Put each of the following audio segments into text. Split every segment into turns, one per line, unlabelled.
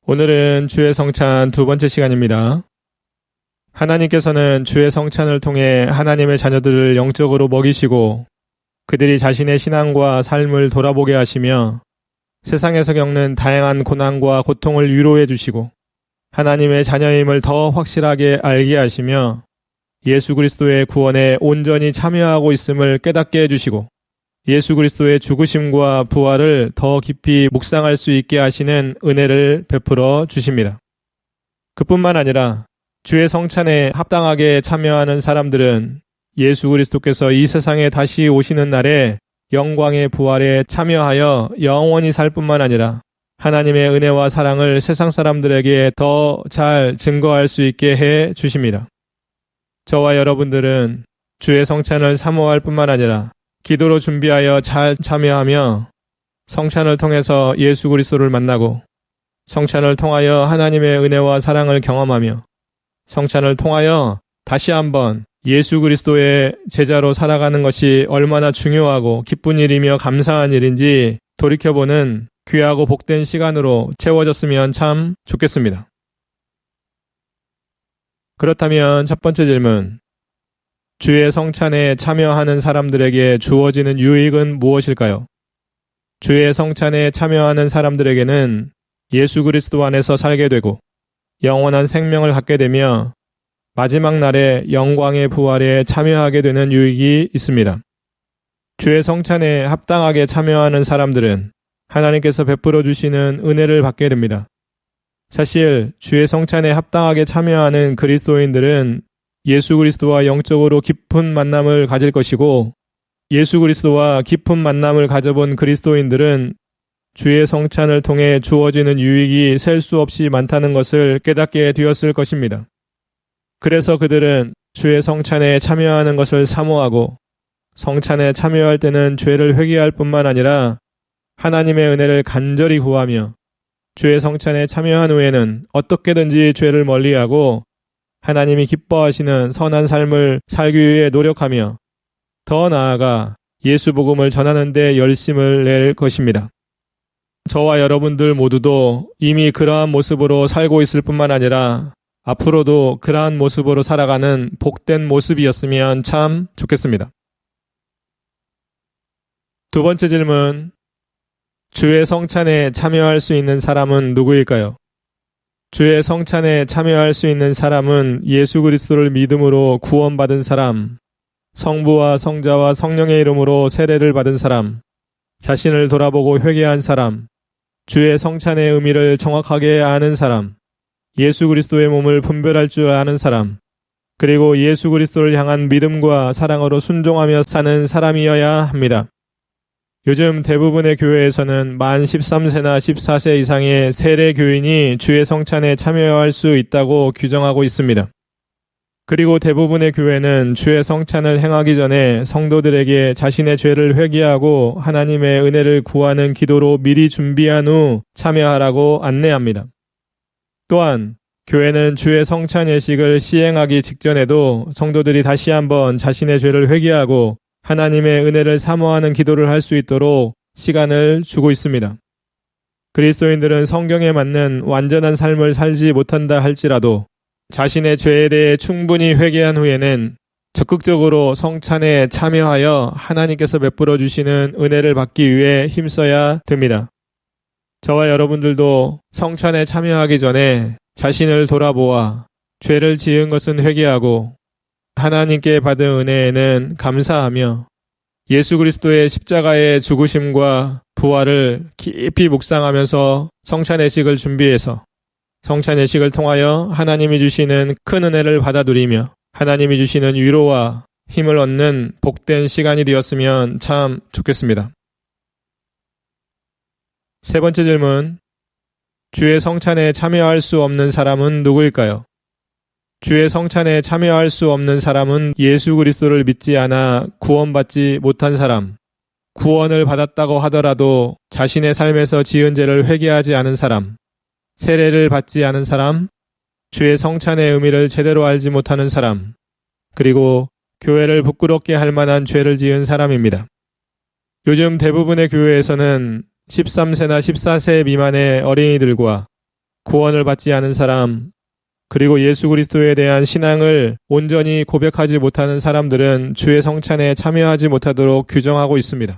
오늘은 주의 성찬 두 번째 시간입니다. 하나님께서는 주의 성찬을 통해 하나님의 자녀들을 영적으로 먹이시고 그들이 자신의 신앙과 삶을 돌아보게 하시며 세상에서 겪는 다양한 고난과 고통을 위로해 주시고 하나님의 자녀임을 더 확실하게 알게 하시며 예수 그리스도의 구원에 온전히 참여하고 있음을 깨닫게 해주시고 예수 그리스도의 죽으심과 부활을 더 깊이 묵상할 수 있게 하시는 은혜를 베풀어 주십니다. 그뿐만 아니라 주의 성찬에 합당하게 참여하는 사람들은 예수 그리스도께서 이 세상에 다시 오시는 날에 영광의 부활에 참여하여 영원히 살 뿐만 아니라 하나님의 은혜와 사랑을 세상 사람들에게 더 잘 증거할 수 있게 해 주십니다. 저와 여러분들은 주의 성찬을 사모할 뿐만 아니라 기도로 준비하여 잘 참여하며 성찬을 통해서 예수 그리스도를 만나고 성찬을 통하여 하나님의 은혜와 사랑을 경험하며 성찬을 통하여 다시 한번 예수 그리스도의 제자로 살아가는 것이 얼마나 중요하고 기쁜 일이며 감사한 일인지 돌이켜보는 귀하고 복된 시간으로 채워졌으면 참 좋겠습니다. 그렇다면 첫 번째 질문, 주의 성찬에 참여하는 사람들에게 주어지는 유익은 무엇일까요? 주의 성찬에 참여하는 사람들에게는 예수 그리스도 안에서 살게 되고 영원한 생명을 갖게 되며 마지막 날에 영광의 부활에 참여하게 되는 유익이 있습니다. 주의 성찬에 합당하게 참여하는 사람들은 하나님께서 베풀어 주시는 은혜를 받게 됩니다. 사실 주의 성찬에 합당하게 참여하는 그리스도인들은 예수 그리스도와 영적으로 깊은 만남을 가질 것이고 예수 그리스도와 깊은 만남을 가져본 그리스도인들은 주의 성찬을 통해 주어지는 유익이 셀 수 없이 많다는 것을 깨닫게 되었을 것입니다. 그래서 그들은 주의 성찬에 참여하는 것을 사모하고 성찬에 참여할 때는 죄를 회개할 뿐만 아니라 하나님의 은혜를 간절히 구하며 주의 성찬에 참여한 후에는 어떻게든지 죄를 멀리하고 하나님이 기뻐하시는 선한 삶을 살기 위해 노력하며 더 나아가 예수 복음을 전하는 데 열심을 낼 것입니다. 저와 여러분들 모두도 이미 그러한 모습으로 살고 있을 뿐만 아니라 앞으로도 그러한 모습으로 살아가는 복된 모습이었으면 참 좋겠습니다. 두 번째 질문, 주의 성찬에 참여할 수 있는 사람은 누구일까요? 주의 성찬에 참여할 수 있는 사람은 예수 그리스도를 믿음으로 구원받은 사람, 성부와 성자와 성령의 이름으로 세례를 받은 사람, 자신을 돌아보고 회개한 사람, 주의 성찬의 의미를 정확하게 아는 사람, 예수 그리스도의 몸을 분별할 줄 아는 사람, 그리고 예수 그리스도를 향한 믿음과 사랑으로 순종하며 사는 사람이어야 합니다. 요즘 대부분의 교회에서는 만 13세나 14세 이상의 세례 교인이 주의 성찬에 참여할 수 있다고 규정하고 있습니다. 그리고 대부분의 교회는 주의 성찬을 행하기 전에 성도들에게 자신의 죄를 회개하고 하나님의 은혜를 구하는 기도로 미리 준비한 후 참여하라고 안내합니다. 또한 교회는 주의 성찬 예식을 시행하기 직전에도 성도들이 다시 한번 자신의 죄를 회개하고 하나님의 은혜를 사모하는 기도를 할 수 있도록 시간을 주고 있습니다. 그리스도인들은 성경에 맞는 완전한 삶을 살지 못한다 할지라도 자신의 죄에 대해 충분히 회개한 후에는 적극적으로 성찬에 참여하여 하나님께서 베풀어 주시는 은혜를 받기 위해 힘써야 됩니다. 저와 여러분들도 성찬에 참여하기 전에 자신을 돌아보아 죄를 지은 것은 회개하고 하나님께 받은 은혜에는 감사하며 예수 그리스도의 십자가의 죽으심과 부활을 깊이 묵상하면서 성찬 예식을 준비해서 성찬 예식을 통하여 하나님이 주시는 큰 은혜를 받아 누리며 하나님이 주시는 위로와 힘을 얻는 복된 시간이 되었으면 참 좋겠습니다. 세 번째 질문, 주의 성찬에 참여할 수 없는 사람은 누구일까요? 주의 성찬에 참여할 수 없는 사람은 예수 그리스도를 믿지 않아 구원받지 못한 사람, 구원을 받았다고 하더라도 자신의 삶에서 지은 죄를 회개하지 않은 사람, 세례를 받지 않은 사람, 주의 성찬의 의미를 제대로 알지 못하는 사람, 그리고 교회를 부끄럽게 할 만한 죄를 지은 사람입니다. 요즘 대부분의 교회에서는 13세나 14세 미만의 어린이들과 구원을 받지 않은 사람, 그리고 예수 그리스도에 대한 신앙을 온전히 고백하지 못하는 사람들은 주의 성찬에 참여하지 못하도록 규정하고 있습니다.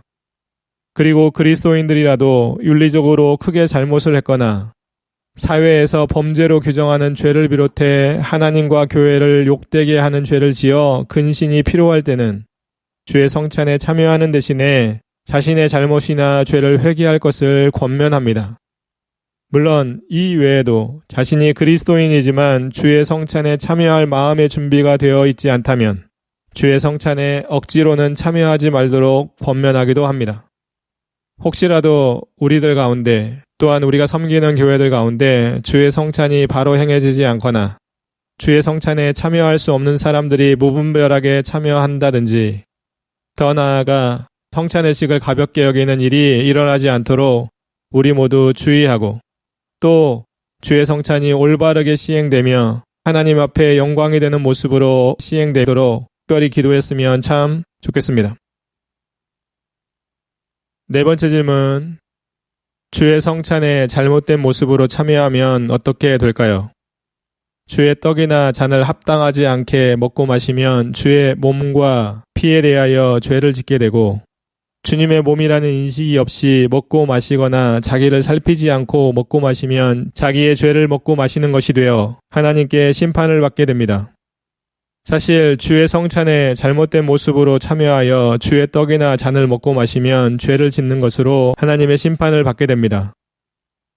그리고 그리스도인들이라도 윤리적으로 크게 잘못을 했거나 사회에서 범죄로 규정하는 죄를 비롯해 하나님과 교회를 욕되게 하는 죄를 지어 근신이 필요할 때는 주의 성찬에 참여하는 대신에 자신의 잘못이나 죄를 회개할 것을 권면합니다. 물론 이 외에도 자신이 그리스도인이지만 주의 성찬에 참여할 마음의 준비가 되어 있지 않다면 주의 성찬에 억지로는 참여하지 말도록 권면하기도 합니다. 혹시라도 우리들 가운데 또한 우리가 섬기는 교회들 가운데 주의 성찬이 바로 행해지지 않거나 주의 성찬에 참여할 수 없는 사람들이 무분별하게 참여한다든지 더 나아가 성찬의식을 가볍게 여기는 일이 일어나지 않도록 우리 모두 주의하고 또 주의 성찬이 올바르게 시행되며 하나님 앞에 영광이 되는 모습으로 시행되도록 특별히 기도했으면 참 좋겠습니다. 네 번째 질문. 주의 성찬에 잘못된 모습으로 참여하면 어떻게 될까요? 주의 떡이나 잔을 합당하지 않게 먹고 마시면 주의 몸과 피에 대하여 죄를 짓게 되고 주님의 몸이라는 인식이 없이 먹고 마시거나 자기를 살피지 않고 먹고 마시면 자기의 죄를 먹고 마시는 것이 되어 하나님께 심판을 받게 됩니다. 사실 주의 성찬에 잘못된 모습으로 참여하여 주의 떡이나 잔을 먹고 마시면 죄를 짓는 것으로 하나님의 심판을 받게 됩니다.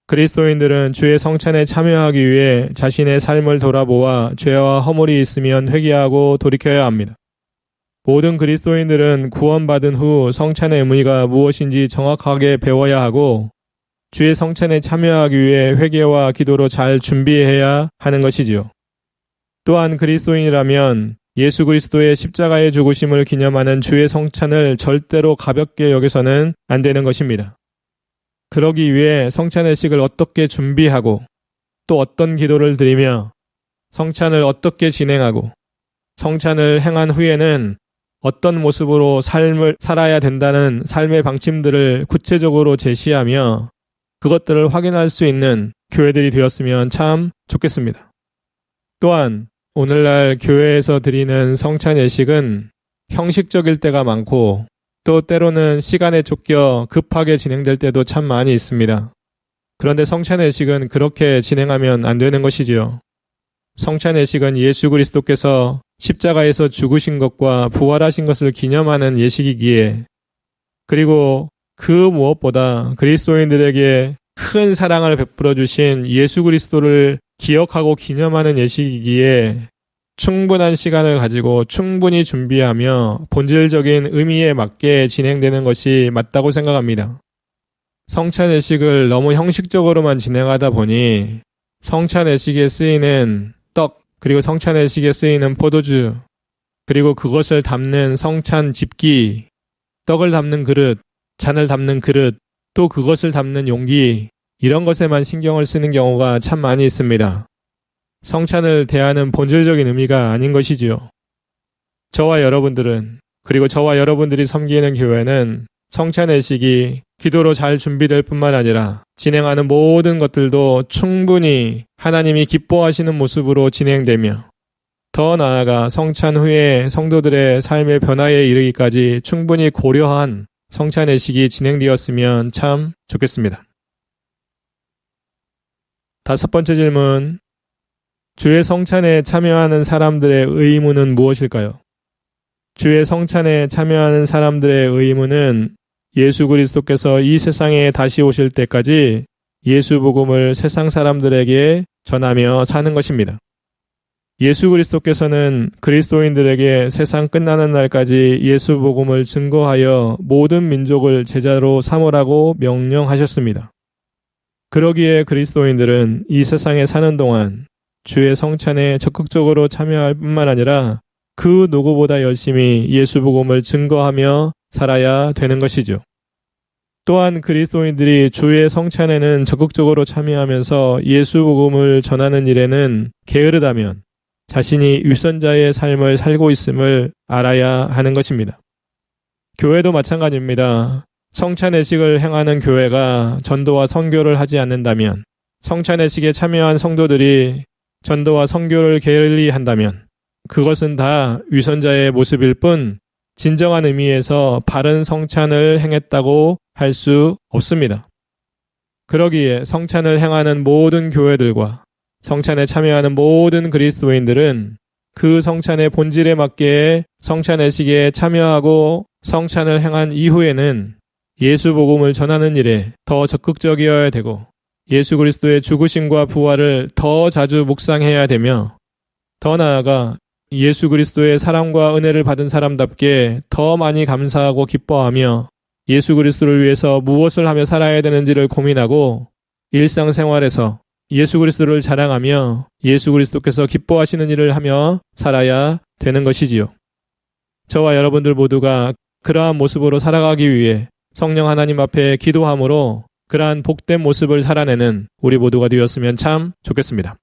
그리스도인들은 주의 성찬에 참여하기 위해 자신의 삶을 돌아보아 죄와 허물이 있으면 회개하고 돌이켜야 합니다. 모든 그리스도인들은 구원받은 후 성찬의 의미가 무엇인지 정확하게 배워야 하고 주의 성찬에 참여하기 위해 회개와 기도로 잘 준비해야 하는 것이지요. 또한 그리스도인이라면 예수 그리스도의 십자가의 죽으심을 기념하는 주의 성찬을 절대로 가볍게 여겨서는 안 되는 것입니다. 그러기 위해 성찬의식을 어떻게 준비하고 또 어떤 기도를 드리며 성찬을 어떻게 진행하고 성찬을 행한 후에는 어떤 모습으로 삶을 살아야 된다는 삶의 방침들을 구체적으로 제시하며 그것들을 확인할 수 있는 교회들이 되었으면 참 좋겠습니다. 또한 오늘날 교회에서 드리는 성찬 예식은 형식적일 때가 많고 또 때로는 시간에 쫓겨 급하게 진행될 때도 참 많이 있습니다. 그런데 성찬 예식은 그렇게 진행하면 안 되는 것이지요. 성찬 예식은 예수 그리스도께서 십자가에서 죽으신 것과 부활하신 것을 기념하는 예식이기에 그리고 그 무엇보다 그리스도인들에게 큰 사랑을 베풀어 주신 예수 그리스도를 기억하고 기념하는 예식이기에 충분한 시간을 가지고 충분히 준비하며 본질적인 의미에 맞게 진행되는 것이 맞다고 생각합니다. 성찬 예식을 너무 형식적으로만 진행하다 보니 성찬 예식에 쓰이는 떡, 그리고 성찬 예식에 쓰이는 포도주, 그리고 그것을 담는 성찬 집기, 떡을 담는 그릇, 잔을 담는 그릇, 또 그것을 담는 용기, 이런 것에만 신경을 쓰는 경우가 참 많이 있습니다. 성찬을 대하는 본질적인 의미가 아닌 것이지요. 저와 여러분들은, 그리고 저와 여러분들이 섬기는 교회는 성찬 예식이 기도로 잘 준비될 뿐만 아니라 진행하는 모든 것들도 충분히 하나님이 기뻐하시는 모습으로 진행되며 더 나아가 성찬 후에 성도들의 삶의 변화에 이르기까지 충분히 고려한 성찬 예식이 진행되었으면 참 좋겠습니다. 다섯 번째 질문. 주의 성찬에 참여하는 사람들의 의무는 무엇일까요? 주의 성찬에 참여하는 사람들의 의무는 예수 그리스도께서 이 세상에 다시 오실 때까지 예수 복음을 세상 사람들에게 전하며 사는 것입니다. 예수 그리스도께서는 그리스도인들에게 세상 끝나는 날까지 예수 복음을 증거하여 모든 민족을 제자로 삼으라고 명령하셨습니다. 그러기에 그리스도인들은 이 세상에 사는 동안 주의 성찬에 적극적으로 참여할 뿐만 아니라 그 누구보다 열심히 예수 복음을 증거하며 살아야 되는 것이죠. 또한 그리스도인들이 주의 성찬에는 적극적으로 참여하면서 예수 복음을 전하는 일에는 게으르다면 자신이 위선자의 삶을 살고 있음을 알아야 하는 것입니다. 교회도 마찬가지입니다. 성찬 예식을 행하는 교회가 전도와 선교를 하지 않는다면 성찬의식에 참여한 성도들이 전도와 선교를 게을리한다면 그것은 다 위선자의 모습일 뿐 진정한 의미에서 바른 성찬을 행했다고 할 수 없습니다. 그러기에 성찬을 행하는 모든 교회들과 성찬에 참여하는 모든 그리스도인들은 그 성찬의 본질에 맞게 성찬의식에 참여하고 성찬을 행한 이후에는 예수 복음을 전하는 일에 더 적극적이어야 되고 예수 그리스도의 죽으심과 부활을 더 자주 묵상해야 되며 더 나아가 예수 그리스도의 사랑과 은혜를 받은 사람답게 더 많이 감사하고 기뻐하며 예수 그리스도를 위해서 무엇을 하며 살아야 되는지를 고민하고 일상생활에서 예수 그리스도를 자랑하며 예수 그리스도께서 기뻐하시는 일을 하며 살아야 되는 것이지요. 저와 여러분들 모두가 그러한 모습으로 살아가기 위해 성령 하나님 앞에 기도함으로 그러한 복된 모습을 살아내는 우리 모두가 되었으면 참 좋겠습니다.